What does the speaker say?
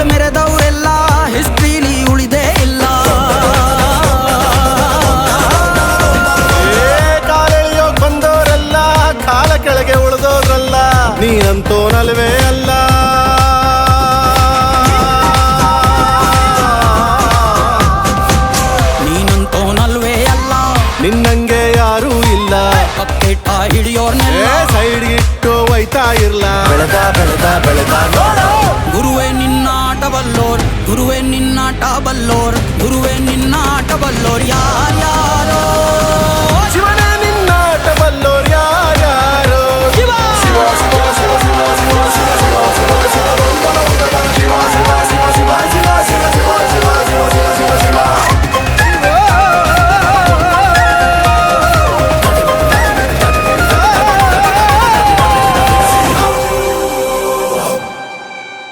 ಕಾಲು ಮೆರೆದವರೆಲ್ಲ ಹಿಸ್ಟ್ರಿಲಿ ಉಳಿದೇ ಇಲ್ಲ. ಕಾಲೆಳೆಯೋಕ್ ಬಂದವರೆಲ್ಲ ಕಾಲ ಕೆಳಗೆ ಉಳಿದೋದ್ರಲ್ಲ, ನೀನಂತೋನಲ್ವೇ ಅಲ್ಲ. ನೀನಂತೋನಲ್ವೇ ಅಲ್ಲ, ನಿನ್ನಂಗೆ ಯಾರೂ ಇಲ್ಲ. ಪಕ್ಕೆಟ್ಟ ಹಿಡಿಯೋರ್ನೆಲ್ಲ ಸೈಡ್ ಇಟ್ಟು ಒಯ್ತಾ ಇರ್ಲ. ಬೆಳೆದ ಬೆಳೆದ ಬೆಳೆದ ನೋಡು. ಗುರುವೇ ನಿನ್ನಾಟ ಬಲ್ಲೋರ್, ಗುರುವೇ ನಿನ್ನಾಟ ಬಲ್ಲೋರ್, ಗುರುವೇ ನಿನ್ನಾಟ ಬಲ್ಲೋರ್.